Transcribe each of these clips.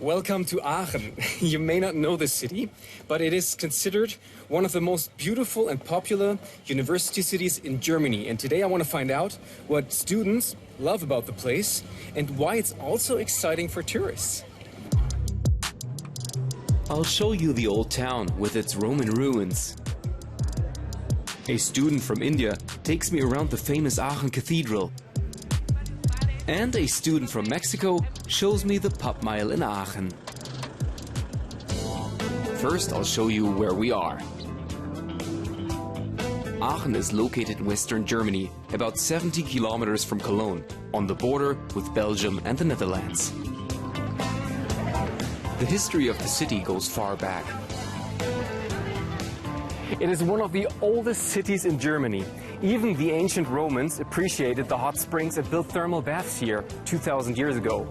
Welcome to Aachen. You may not know this city, but it is considered one of the most beautiful and popular university cities in Germany. And today I want to find out what students love about the place and why it's also exciting for tourists. I'll show you the old town with its Roman ruins. A student from India takes me around the famous Aachen cathedral. And a student from Mexico shows me the pub mile in Aachen. First, I'll show you where we are. Aachen is located in western Germany, about 70 kilometers from Cologne, on the border with Belgium and the Netherlands. The history of the city goes far back. It is one of the oldest cities in Germany. Even the ancient Romans appreciated the hot springs and built thermal baths here 2,000 years ago.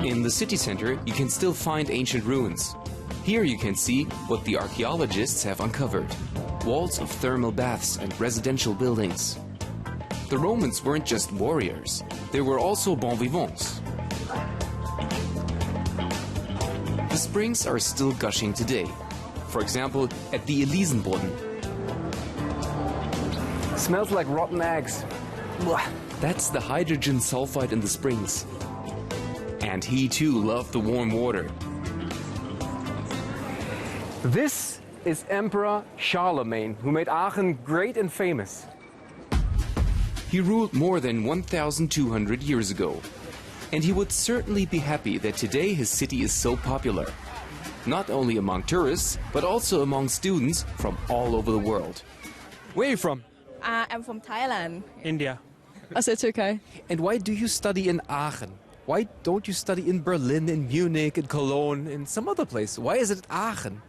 In the city center, you can still find ancient ruins. Here you can see what the archaeologists have uncovered. Walls of thermal baths and residential buildings. The Romans weren't just warriors, they were also bon vivants. The springs are still gushing today. For example, at the Elisenboden. Smells like rotten eggs. That's the hydrogen sulfide in the springs. And he too loved the warm water. This is Emperor Charlemagne, who made Aachen great and famous. He ruled more than 1,200 years ago. And he would certainly be happy that today his city is so popular. Not only among tourists, but also among students from all over the world. Where are you from? I'm from Thailand. India. I said it's okay. And why do you study in Aachen? Why don't you study in Berlin, in Munich, in Cologne, in some other place? Why is it Aachen?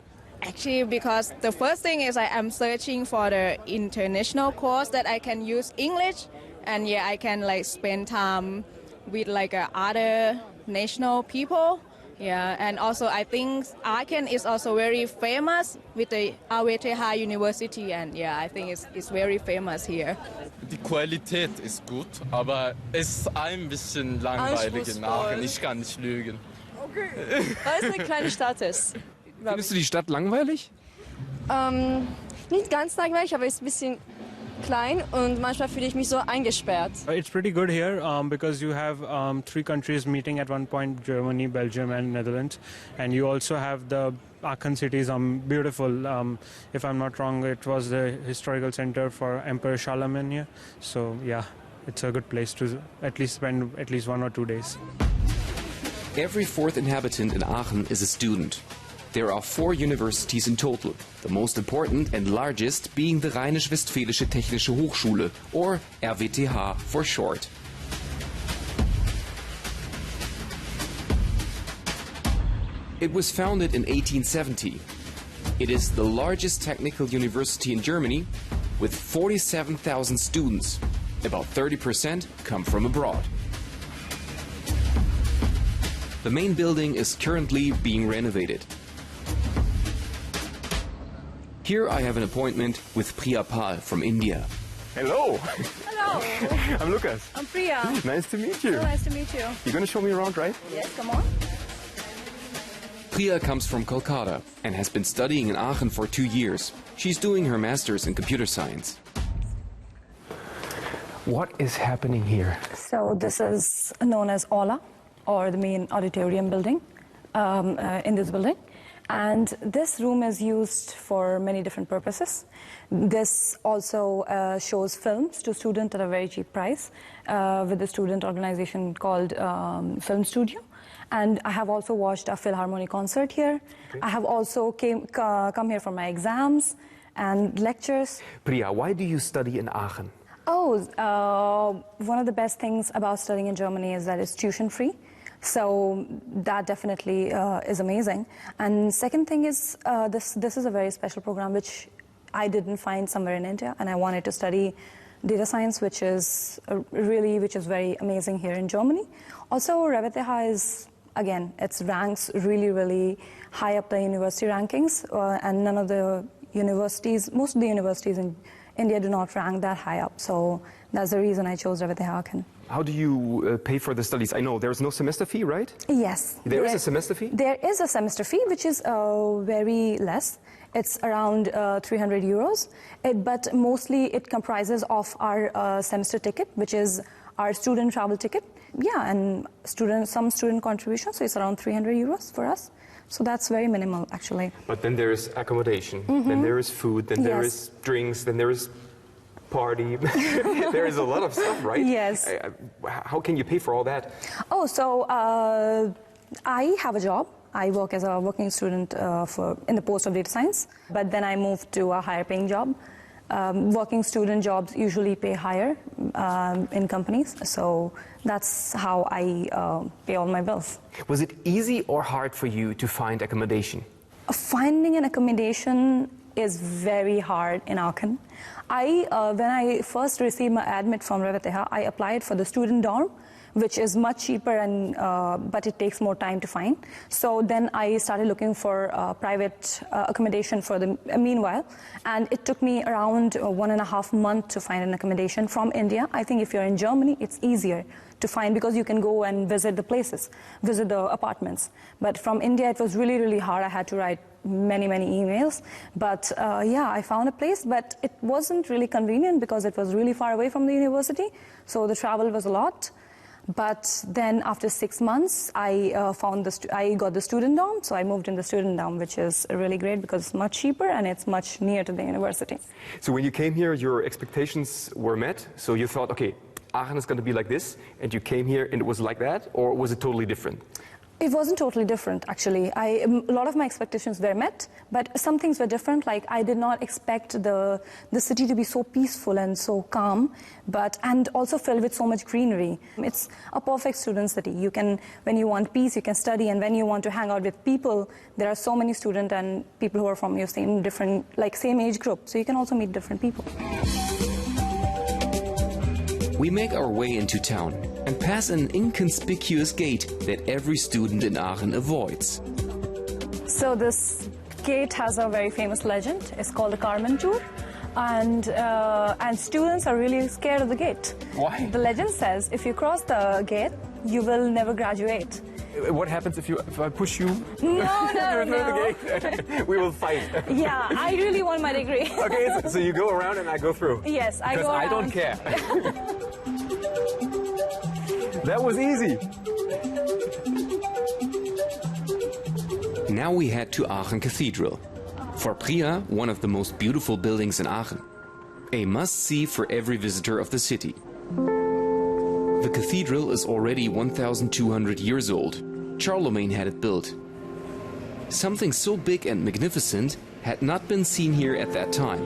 Actually, because the first thing is I am searching for the international course that I can use English, and yeah, I can like spend time with like other national people. Yeah, and also I think Aachen is also very famous with the RWTH University, and yeah, I think it's very famous here. Die Qualität ist gut, aber es ist ein bisschen langweilig in Aachen. Ich kann nicht lügen. Okay. Weil es eine kleine Stadt ist. Findest du die Stadt langweilig? Nicht ganz langweilig, aber es ist ein bisschen klein und manchmal fühle ich mich so eingesperrt. It's pretty good here because you have three countries meeting at one point: Germany, Belgium, and Netherlands. And you also have the Aachen city is beautiful. If I'm not wrong, it was the historical center for Emperor Charlemagne here. So yeah, it's a good place to at least spend at least 1 or 2 days. Every fourth inhabitant in Aachen is a student. There are 4 universities in total, the most important and largest being the Rheinisch-Westfälische Technische Hochschule, or RWTH for short. It was founded in 1870. It is the largest technical university in Germany, with 47,000 students. About 30% come from abroad. The main building is currently being renovated. Here I have an appointment with Priya Pal from India. Hello! Hello. I'm Lukas. I'm Priya. Nice to meet you. So nice to meet you. You're gonna show me around, right? Yes, come on. Priya comes from Kolkata and has been studying in Aachen for 2 years. She's doing her master's in computer science. What is happening here? So this is known as Aula, or the main auditorium building in this building. And this room is used for many different purposes. This also shows films to students at a very cheap price with a student organization called Film Studio. And I have also watched a Philharmonic concert here. Okay. I have also come here for my exams and lectures. Priya, why do you study in Aachen? One of the best things about studying in Germany is that it's tuition free. So that definitely is amazing. And second thing is this is a very special program which I didn't find somewhere in India, and I wanted to study data science, which is very amazing here in Germany. Also, RWTH is, again, it ranks really high up the university rankings, and none of the universities, most of the universities in India do not rank that high up. So that's the reason I chose RWTH Aachen. How do you pay for the studies? I know there's no semester fee, right? Yes. There is a semester fee? There is a semester fee, which is very less. It's around 300 euros, but mostly it comprises of our semester ticket, which is our student travel ticket. Yeah, and some student contribution, so it's around 300 euros for us. So that's very minimal, actually. But then there is accommodation, then there is food, then there is drinks, then there is party. There is a lot of stuff, right? Yes. How can you pay for all that? Oh, so I have a job. I work as a working student in the post of data science, but then I moved to a higher paying job. Working student jobs usually pay higher in companies, so that's how I pay all my bills. Was it easy or hard for you to find accommodation? Finding an accommodation is very hard in Aachen. When I first received my admit from RWTH, I applied for the student dorm, which is much cheaper, but it takes more time to find. So then I started looking for private accommodation for the meanwhile, and it took me around 1.5 months to find an accommodation from India. I think if you're in Germany, it's easier to find because you can go and visit the places, visit the apartments. But from India, it was really, really hard. I had to write many emails. But yeah, I found a place, but it wasn't really convenient because it was really far away from the university. So the travel was a lot. But then after 6 months, I got the student dorm, so I moved in the student dorm, which is really great because it's much cheaper and it's much near to the university. So when you came here, your expectations were met, so you thought, okay, Aachen is going to be like this, and you came here and it was like that, or was it totally different? It wasn't totally different, actually. A lot of my expectations were met, but some things were different. Like, I did not expect the city to be so peaceful and so calm, and also filled with so much greenery. It's a perfect student city. You can, when you want peace, you can study, and when you want to hang out with people, there are so many students and people who are from your same age group, so you can also meet different people. We make our way into town and pass an inconspicuous gate that every student in Aachen avoids. So this gate has a very famous legend. It's called the Carmen Tour, and students are really scared of the gate. Why? The legend says if you cross the gate, you will never graduate. What happens if I push you? No. The gate? We will fight. Yeah, I really want my degree. Okay, so you go around and I go through. Yes, I go around. I don't care. That was easy. Now we head to Aachen Cathedral. For Priya, one of the most beautiful buildings in Aachen. A must-see for every visitor of the city. The cathedral is already 1,200 years old. Charlemagne had it built. Something so big and magnificent had not been seen here at that time.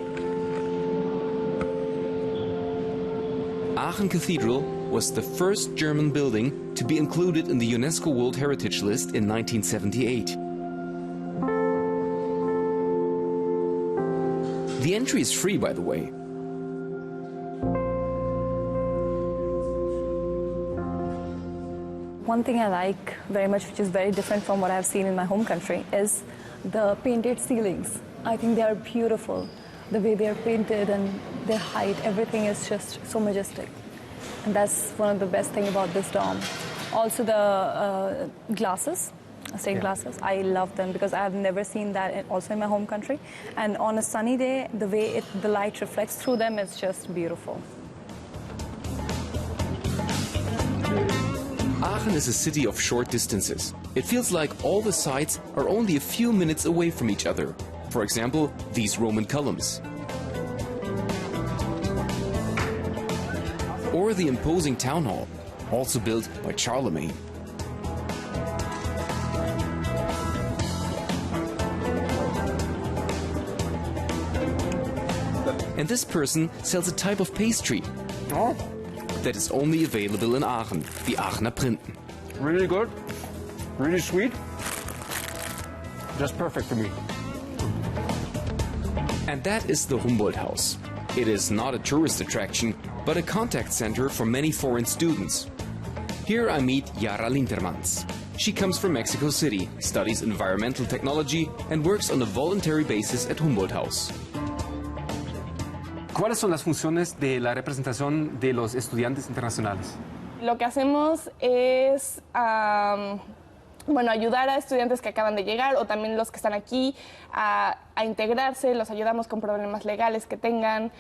Aachen Cathedral was the first German building to be included in the UNESCO World Heritage List in 1978. The entry is free, by the way. One thing I like very much, which is very different from what I've seen in my home country, is the painted ceilings. I think they are beautiful. The way they are painted and their height, everything is just so majestic. And that's one of the best things about this dome. Also the glasses, stained glasses, I love them because I have never seen that also in my home country. And on a sunny day, the way the light reflects through them is just beautiful. Aachen is a city of short distances. It feels like all the sites are only a few minutes away from each other. For example, these Roman columns. Or the imposing town hall, also built by Charlemagne. And this person sells a type of pastry. Oh. That is only available in Aachen, the Aachener Printen. Really good, really sweet, just perfect for me. And that is the Humboldt House. It is not a tourist attraction, but a contact center for many foreign students. Here I meet Yara Lintermans. She comes from Mexico City, studies environmental technology, and works on a voluntary basis at Humboldt House. ¿Cuáles son las funciones de la representación de los estudiantes internacionales? Lo que hacemos es bueno, ayudar a estudiantes que acaban de llegar o también los que están aquí a integrarse, los ayudamos con problemas legales que tengan.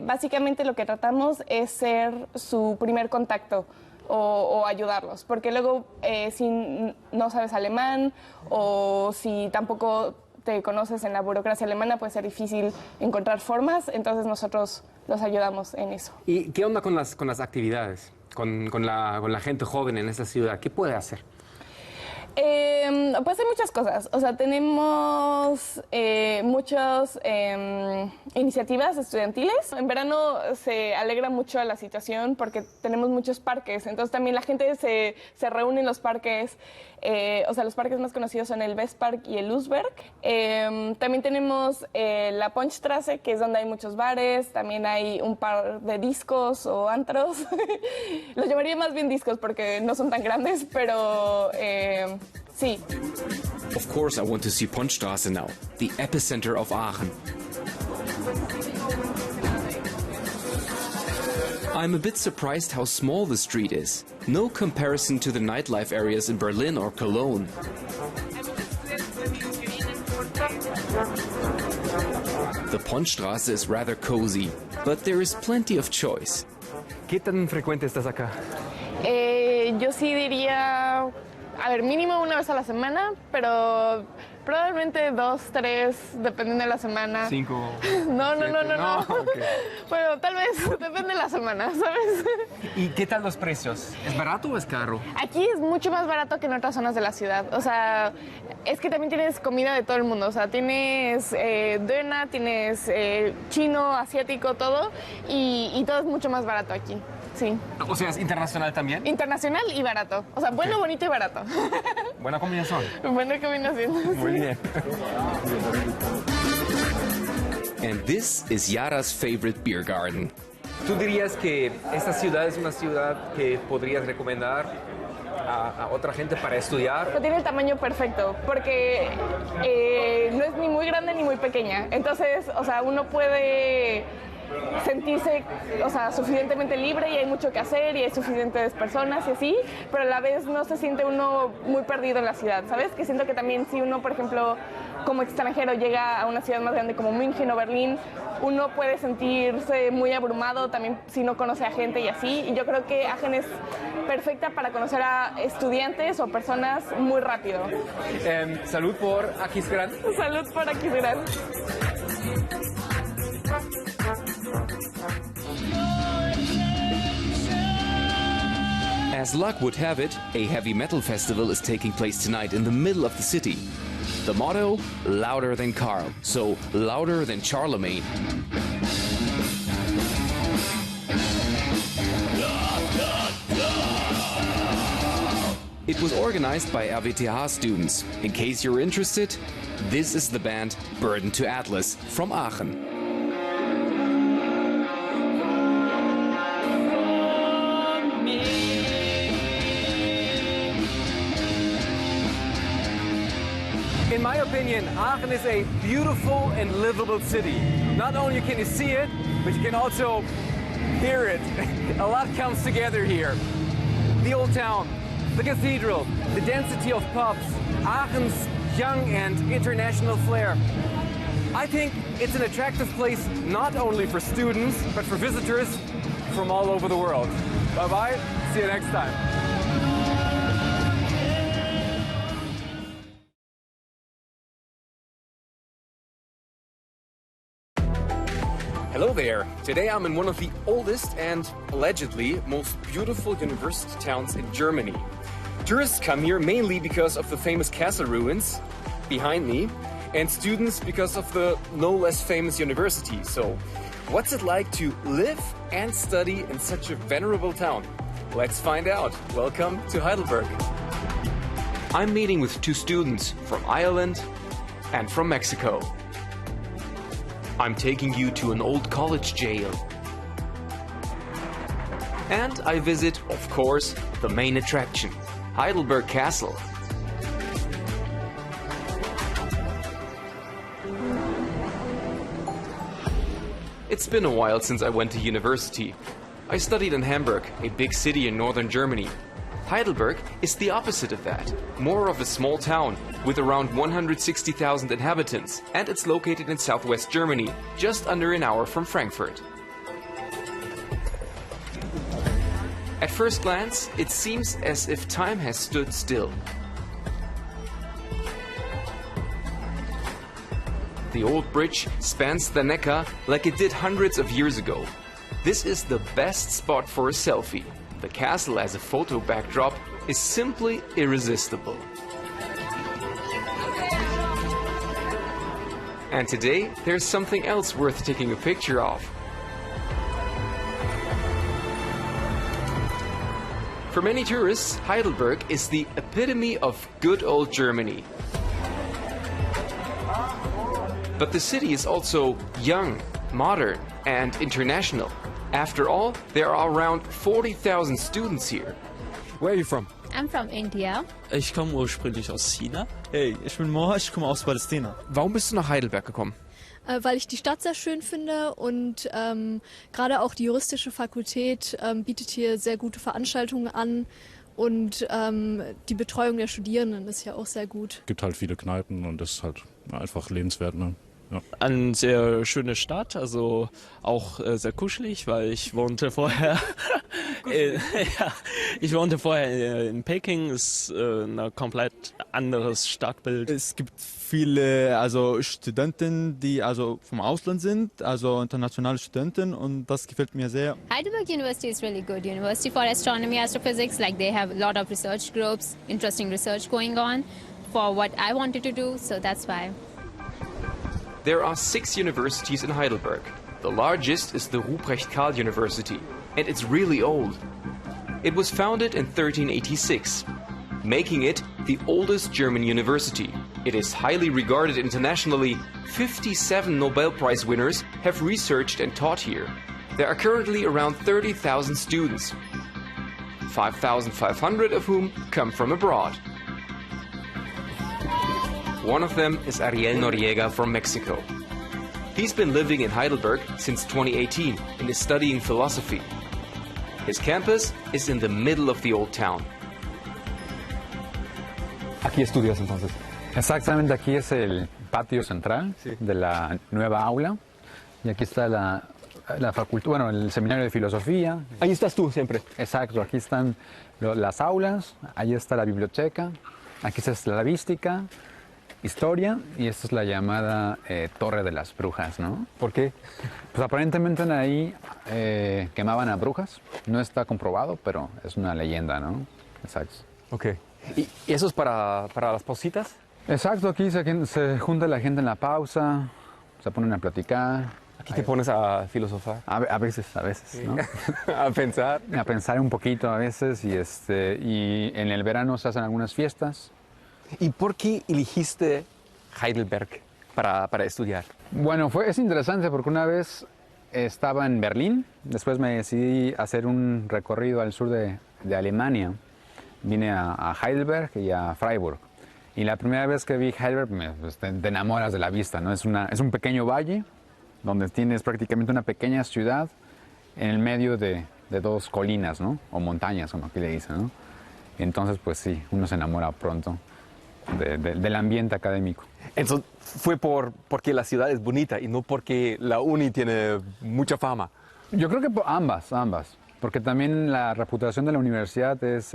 Básicamente lo que tratamos es ser su primer contacto o ayudarlos, porque luego si no sabes alemán o si tampoco te conoces en la burocracia alemana puede ser difícil encontrar formas, entonces nosotros los ayudamos en eso. ¿Y qué onda con las actividades? Con la gente joven en esta ciudad, ¿qué puede hacer? Pues hay muchas cosas, o sea, tenemos muchas iniciativas estudiantiles. En verano se alegra mucho la situación porque tenemos muchos parques, entonces también la gente se reúne en los parques, o sea, los parques más conocidos son el Westpark y el Luzberg. También tenemos la Punchstraße, que es donde hay muchos bares, también hay un par de discos o antros. Los llamaría más bien discos porque no son tan grandes, pero sí. Of course I want to see Punchstraße now, the epicenter of Aachen. I'm a bit surprised how small the street is. No comparison to the nightlife areas in Berlin or Cologne. The Punchstraße is rather cozy, but there is plenty of choice. ¿Qué tan frecuente estás acá? Yo sí diría, a ver, mínimo una vez a la semana, pero probablemente 2, 3, dependiendo de la semana. 5. No. Okay. Bueno, tal vez depende de la semana, ¿sabes? ¿Y qué tal los precios? ¿Es barato o es caro? Aquí es mucho más barato que en otras zonas de la ciudad. O sea, es que también tienes comida de todo el mundo. O sea, tienes döner, tienes chino, asiático, todo. Y todo es mucho más barato aquí. Sí. O sea, ¿es internacional también? Internacional y barato. O sea, bueno, bonito y barato. Buena combinación. Buena combinación. Muy bien. And this is Yara's favorite beer garden. ¿Tú dirías que esta ciudad es una ciudad que podrías recomendar a otra gente para estudiar? Pero tiene el tamaño perfecto, porque no es ni muy grande ni muy pequeña. Entonces, o sea, uno puede sentirse, o sea, suficientemente libre y hay mucho que hacer y hay suficientes personas y así, pero a la vez no se siente uno muy perdido en la ciudad, ¿sabes? Que siento que también si uno, por ejemplo, como extranjero llega a una ciudad más grande como München o Berlín, uno puede sentirse muy abrumado también si no conoce a gente y así, y yo creo que Aachen es perfecta para conocer a estudiantes o personas muy rápido. Salud por Aquisgrán. Salud por Aquisgrán. As luck would have it, a heavy metal festival is taking place tonight in the middle of the city. The motto, louder than Karl, so louder than Charlemagne. It was organized by RWTH students. In case you're interested, this is the band Burden to Atlas from Aachen. In my opinion, Aachen is a beautiful and livable city. Not only can you see it, but you can also hear it. A lot comes together here. The old town, the cathedral, the density of pubs, Aachen's young and international flair. I think it's an attractive place not only for students, but for visitors from all over the world. Bye-bye, see you next time. Hello there. Today I'm in one of the oldest and allegedly most beautiful university towns in Germany. Tourists come here mainly because of the famous castle ruins behind me, and students because of the no less famous university. So, what's it like to live and study in such a venerable town? Let's find out. Welcome to Heidelberg. I'm meeting with 2 students from Ireland and from Mexico. I'm taking you to an old college jail. And I visit, of course, the main attraction, Heidelberg Castle. It's been a while since I went to university. I studied in Hamburg, a big city in northern Germany. Heidelberg is the opposite of that, more of a small town with around 160,000 inhabitants, and it's located in southwest Germany, just under an hour from Frankfurt. At first glance, it seems as if time has stood still. The old bridge spans the Neckar like it did hundreds of years ago. This is the best spot for a selfie. The castle as a photo backdrop is simply irresistible. And today, there's something else worth taking a picture of. For many tourists, Heidelberg is the epitome of good old Germany. But the city is also young, modern, and international. After all, there are around 40,000 students here. Where are you from? I'm from India. Ich komme ursprünglich aus China. Hey, ich bin Moha, ich komme aus Palästina. Warum bist du nach Heidelberg gekommen? Weil ich die Stadt sehr schön finde und gerade auch die juristische Fakultät bietet hier sehr gute Veranstaltungen an und die Betreuung der Studierenden ist ja auch sehr gut. Es gibt halt viele Kneipen und das ist halt einfach lebenswert, ne? Ja. Eine sehr schöne Stadt, also auch sehr kuschelig, weil ich wohnte vorher in Peking, ist ein komplett anderes Stadtbild. Es gibt viele Studenten, die vom Ausland sind, also internationale Studenten, und das gefällt mir sehr. Heidelberg University is really good university for astronomy, astrophysics. Like they have a lot of research groups, interesting research going on for what I wanted to do, so that's why. There are 6 universities in Heidelberg. The largest is the RWTH University, and it's really old. It was founded in 1386, making it the oldest German university. It is highly regarded internationally. 57 Nobel Prize winners have researched and taught here. There are currently around 30,000 students, 5,500 of whom come from abroad. One of them is Ariel Noriega from Mexico. He's been living in Heidelberg since 2018 and is studying philosophy. His campus is in the middle of the old town. Aquí estudias entonces. Exactamente, aquí es el patio central de la nueva aula y aquí está la facultad, bueno, el seminario de filosofía. Ahí estás tú siempre. Exacto, aquí están las aulas, ahí está la biblioteca, aquí está la slavística, historia, y esta es la llamada Torre de las Brujas, ¿no? ¿Por qué? Pues aparentemente ahí quemaban a brujas. No está comprobado, pero es una leyenda, ¿no? Exacto. Ok. ¿Y eso es para las pausitas? Exacto, aquí se junta la gente en la pausa, se ponen a platicar. Aquí te pones a filosofar. A veces, ¿no? A pensar. A pensar un poquito a veces, y en el verano se hacen algunas fiestas. ¿Y por qué elegiste Heidelberg para estudiar? Bueno, es interesante porque una vez estaba en Berlín, después me decidí hacer un recorrido al sur de Alemania. Vine a Heidelberg y a Freiburg. Y la primera vez que vi Heidelberg, te enamoras de la vista, ¿no? Es un pequeño valle donde tienes prácticamente una pequeña ciudad en el medio de 2 colinas, ¿no? O montañas, como aquí le dicen, ¿no? Entonces, pues sí, uno se enamora pronto del ambiente académico. Entonces, fue porque la ciudad es bonita y no porque la uni tiene mucha fama. Yo creo que ambas. Porque también la reputación de la universidad es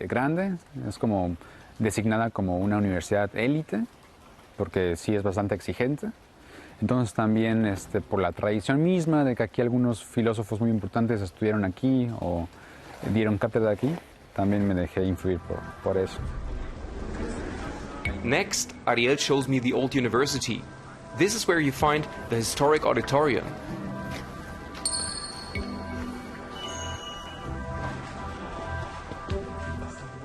grande, es como designada como una universidad élite, porque sí es bastante exigente. Entonces también por la tradición misma de que aquí algunos filósofos muy importantes estudiaron aquí o dieron cátedra aquí, también me dejé influir por eso. Next, Ariel shows me the old university. This is where you find the historic auditorium.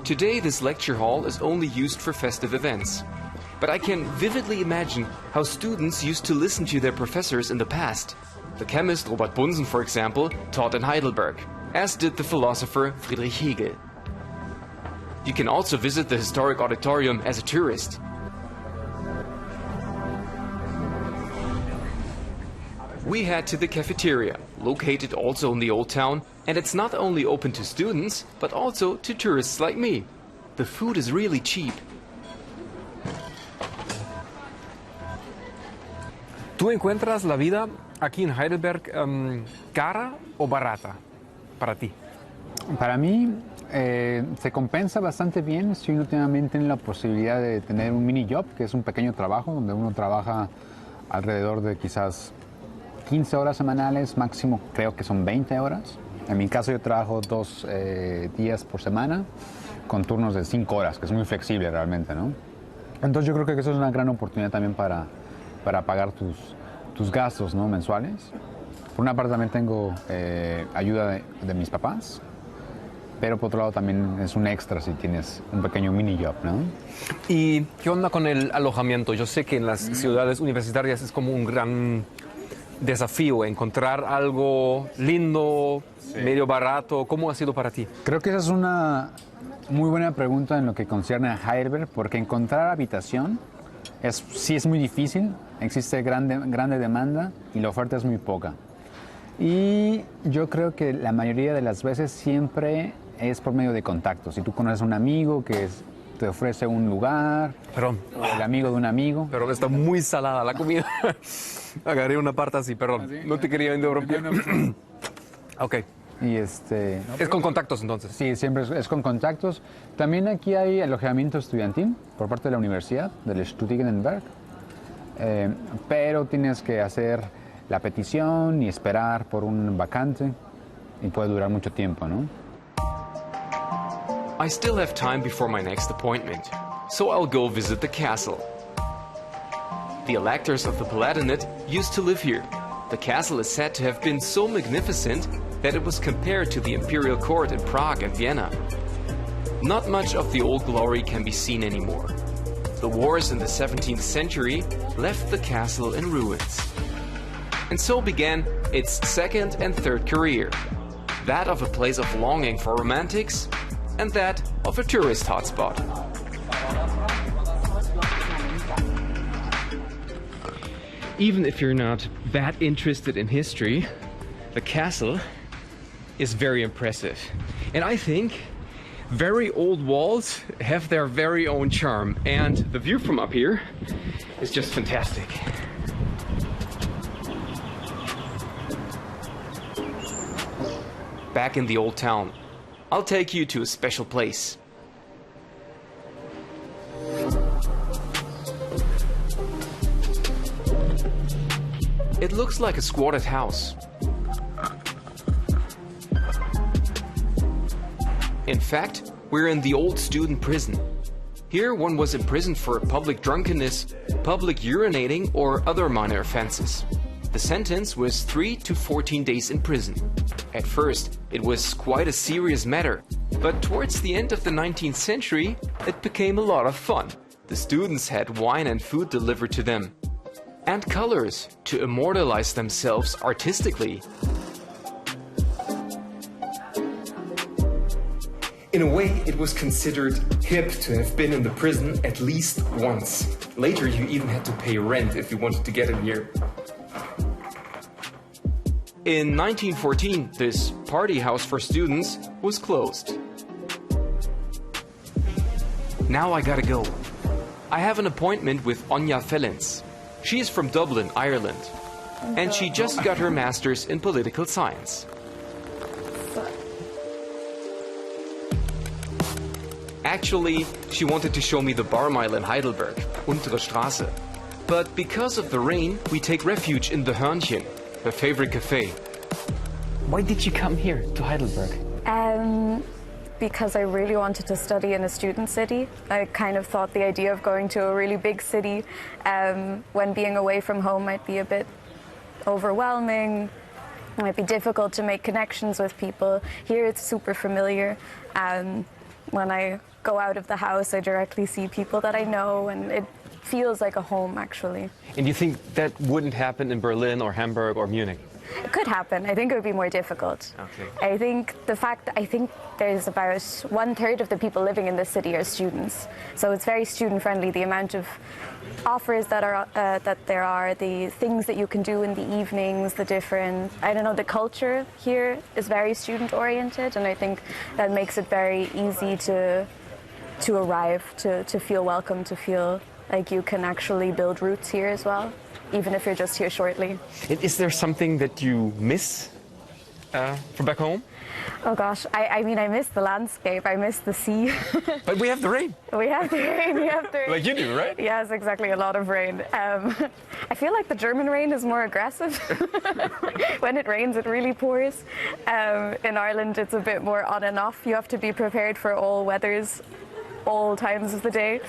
Today, this lecture hall is only used for festive events. But I can vividly imagine how students used to listen to their professors in the past. The chemist Robert Bunsen, for example, taught in Heidelberg, as did the philosopher Friedrich Hegel. You can also visit the historic auditorium as a tourist. We head to the cafeteria, located also in the old town, And it's not only open to students, but also to tourists like me. The food is really cheap. ¿Tú encuentras la vida aquí en Heidelberg cara o barata para ti? Para mí se compensa bastante bien si uno tiene la posibilidad de tener un mini job, que es un pequeño trabajo donde uno trabaja alrededor de quizás 15 horas semanales, máximo creo que son 20 horas. En mi caso yo trabajo 2 días por semana con turnos de 5 horas, que es muy flexible realmente, ¿no? Entonces yo creo que eso es una gran oportunidad también para pagar tus gastos, ¿no?, mensuales. Por una parte también tengo ayuda de mis papás, pero por otro lado también es un extra si tienes un pequeño mini job, ¿no? ¿Y qué onda con el alojamiento? Yo sé que en las ciudades universitarias es como un gran desafío encontrar algo lindo, medio barato. ¿Cómo ha sido para ti? Creo que esa es una muy buena pregunta en lo que concierne a Heidelberg, porque encontrar habitación sí es muy difícil, existe grande demanda y la oferta es muy poca. Y yo creo que la mayoría de las veces siempre es por medio de contactos. Si tú conoces a un amigo que te ofrece un lugar, perdón, o el amigo de un amigo. Perdón, está muy salada la comida. Agarré una parte así, perdón. No te quería interrumpir. Ok. Y es con contactos entonces. Sí, siempre es con contactos. También aquí hay alojamiento estudiantil por parte de la universidad, del Studentenkarzer. Pero tienes que hacer la petición y esperar por un vacante y puede durar mucho tiempo, ¿no? I still have time before my next appointment, so I'll go visit the castle. The electors of the Palatinate used to live here. The castle is said to have been so magnificent that it was compared to the imperial court in Prague and Vienna. Not much of the old glory can be seen anymore. The wars in the 17th century left the castle in ruins. And so began its second and third career, that of a place of longing for romantics and that of a tourist hotspot. Even if you're not that interested in history, the castle is very impressive. And I think very old walls have their very own charm, and the view from up here is just fantastic. Back in the old town, I'll take you to a special place. It looks like a squatted house. In fact, we're in the old student prison. Here one was imprisoned for public drunkenness, public urinating, or other minor offenses. The sentence was 3 to 14 days in prison. At first, it was quite a serious matter, but towards the end of the 19th century, it became a lot of fun. The students had wine and food delivered to them, and colors to immortalize themselves artistically. In a way, it was considered hip to have been in the prison at least once. Later, you even had to pay rent if you wanted to get in here. In 1914, this party house for students was closed. Now I gotta go. I have an appointment with Anja Fellens. She is from Dublin, Ireland, and she just got her master's in political science. Actually, she wanted to show me the bar mile in Heidelberg, Untere Straße. But because of the rain, we take refuge in the Hörnchen, her favorite cafe. Why did you come here to Heidelberg? Because I really wanted to study in a student city. I kind of thought the idea of going to a really big city when being away from home might be a bit overwhelming. It might be difficult to make connections with people. Here it's super familiar. When I go out of the house, I directly see people that I know, and it feels like a home, actually. And you think that wouldn't happen in Berlin or Hamburg or Munich? It could happen. I think it would be more difficult. Okay. I think there's about 1/3 of the people living in this city are students. So it's very student friendly. The amount of offers that there are, the things that you can do in the evenings, the different, the culture here is very student oriented, and I think that makes it very easy to arrive, to feel welcome, to feel like you can actually build roots here as well, even if you're just here shortly. Is there something that you miss from back home? Oh gosh, I miss the landscape, I miss the sea. But we have the rain. We have the rain, Like you do, right? Yes, exactly, a lot of rain. I feel like the German rain is more aggressive. When it rains, it really pours. In Ireland, it's a bit more on and off. You have to be prepared for all weathers, all times of the day.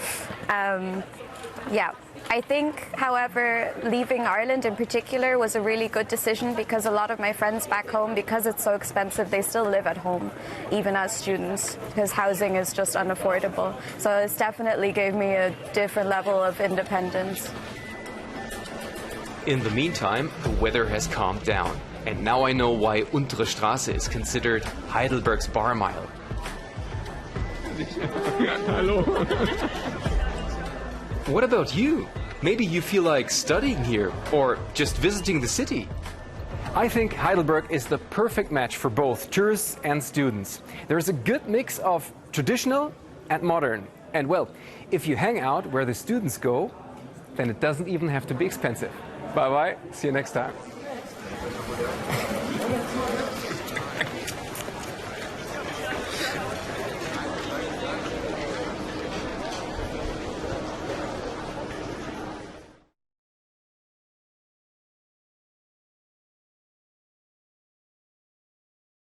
I think, however, leaving Ireland in particular was a really good decision because a lot of my friends back home, because it's so expensive, they still live at home, even as students, because housing is just unaffordable. So it's definitely gave me a different level of independence. In the meantime, the weather has calmed down, and now I know why Untere Straße is considered Heidelberg's bar mile. Hello. What about you? Maybe you feel like studying here or just visiting the city. I think Heidelberg is the perfect match for both tourists and students. There is a good mix of traditional and modern. And well, if you hang out where the students go, then it doesn't even have to be expensive. Bye-bye. See you next time.